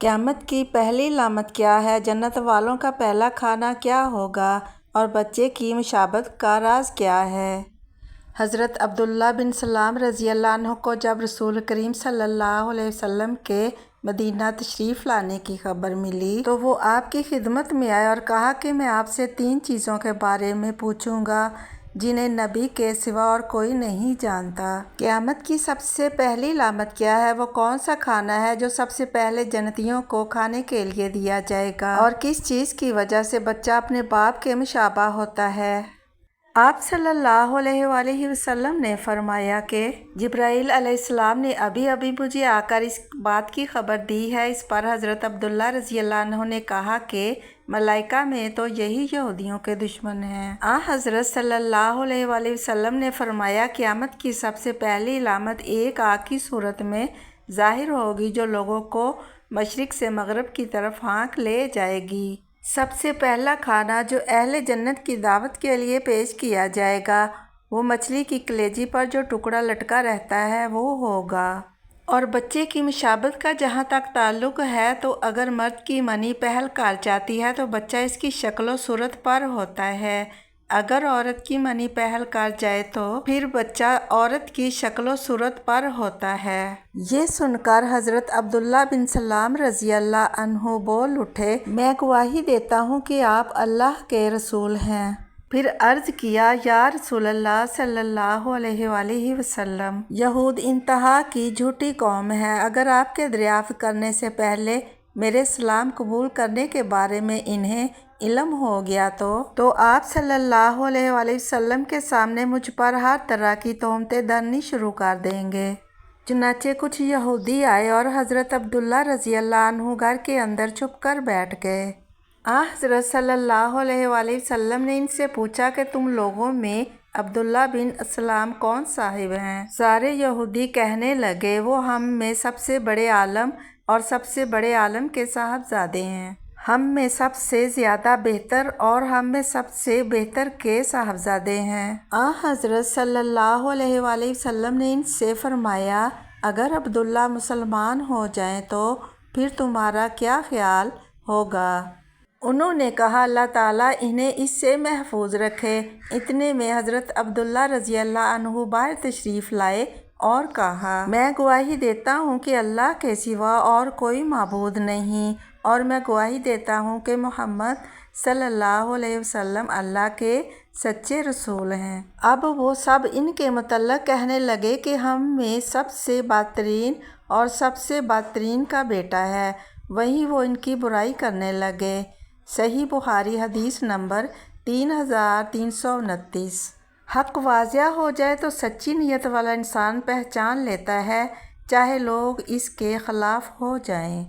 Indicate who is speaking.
Speaker 1: قیامت کی پہلی علامت کیا ہے؟ جنت والوں کا پہلا کھانا کیا ہوگا؟ اور بچے کی مشابہت کا راز کیا ہے؟ حضرت عبداللہ بن سلام رضی اللہ عنہ کو جب رسول کریم صلی اللہ علیہ وسلم کے مدینہ تشریف لانے کی خبر ملی تو وہ آپ کی خدمت میں آئے اور کہا کہ میں آپ سے 3 چیزوں کے بارے میں پوچھوں گا جنہیں نبی کے سوا اور کوئی نہیں جانتا۔ قیامت کی سب سے پہلی علامت کیا ہے؟ وہ کون سا کھانا ہے جو سب سے پہلے جنتیوں کو کھانے کے لیے دیا جائے گا؟ اور کس چیز کی وجہ سے بچہ اپنے باپ کے مشابہ ہوتا ہے؟ آپ صلی اللہ علیہ وآلہ وسلم نے فرمایا کہ جبرائیل علیہ السلام نے ابھی ابھی مجھے آ کر اس بات کی خبر دی ہے۔ اس پر حضرت عبداللہ رضی اللہ عنہ نے کہا کہ ملائکہ میں تو یہی یہودیوں کے دشمن ہیں۔ حضرت صلی اللہ علیہ وآلہ وسلم نے فرمایا قیامت کی سب سے پہلی علامت ایک آگ کی صورت میں ظاہر ہوگی جو لوگوں کو مشرق سے مغرب کی طرف ہانک لے جائے گی۔ سب سے پہلا کھانا جو اہل جنت کی دعوت کے لیے پیش کیا جائے گا وہ مچھلی کی کلیجی پر جو ٹکڑا لٹکا رہتا ہے وہ ہوگا۔ اور بچے کی مشابہت کا جہاں تک تعلق ہے تو اگر مرد کی منی پہل کر جاتی ہے تو بچہ اس کی شکل و صورت پر ہوتا ہے، اگر عورت کی منی پہل کر جائے تو پھر بچہ عورت کی شکل و صورت پر ہوتا ہے۔ یہ سن کر حضرت عبداللہ بن سلام رضی اللہ عنہ بول اٹھے، میں گواہی دیتا ہوں کہ آپ اللہ کے رسول ہیں۔ پھر عرض کیا، یا رسول اللہ صلی اللہ علیہ وآلہ وسلم، یہود انتہا کی جھوٹی قوم ہے، اگر آپ کے دریافت کرنے سے پہلے میرے اسلام قبول کرنے کے بارے میں انہیں علم ہو گیا تو آپ صلی اللہ علیہ وآلہ وسلم کے سامنے مجھ پر ہر طرح کی تہمتیں دھرنی شروع کر دیں گے۔ چنانچہ کچھ یہودی آئے اور حضرت عبداللہ رضی اللہ عنہ گھر کے اندر چھپ کر بیٹھ گئے۔ حضرت صلی اللہ علیہ وآلہ وسلم نے ان سے پوچھا کہ تم لوگوں میں عبداللہ بن سلام کون صاحب ہیں؟ سارے یہودی کہنے لگے، وہ ہم میں سب سے بڑے عالم اور سب سے بڑے عالم کے صاحبزادے ہیں، ہم میں سب سے زیادہ بہتر اور ہم میں سب سے بہتر کے صاحبزادے ہیں۔ حضرت صلی اللہ علیہ وآلہ وسلم نے ان سے فرمایا، اگر عبداللہ مسلمان ہو جائیں تو پھر تمہارا کیا خیال ہوگا؟ انہوں نے کہا، اللہ تعالیٰ انہیں اس سے محفوظ رکھے۔ اتنے میں حضرت عبداللہ رضی اللہ عنہ باہر تشریف لائے اور کہا، میں گواہی دیتا ہوں کہ اللہ کے سوا اور کوئی معبود نہیں، اور میں گواہی دیتا ہوں کہ محمد صلی اللہ علیہ وسلم اللہ کے سچے رسول ہیں۔ اب وہ سب ان کے متعلق کہنے لگے کہ ہم میں سب سے بدترین اور سب سے بدترین کا بیٹا ہے، وہیں وہ ان کی برائی کرنے لگے۔ صحیح بخاری حدیث نمبر 3329۔ حق واضح ہو جائے تو سچی نیت والا انسان پہچان لیتا ہے، چاہے لوگ اس کے خلاف ہو جائیں۔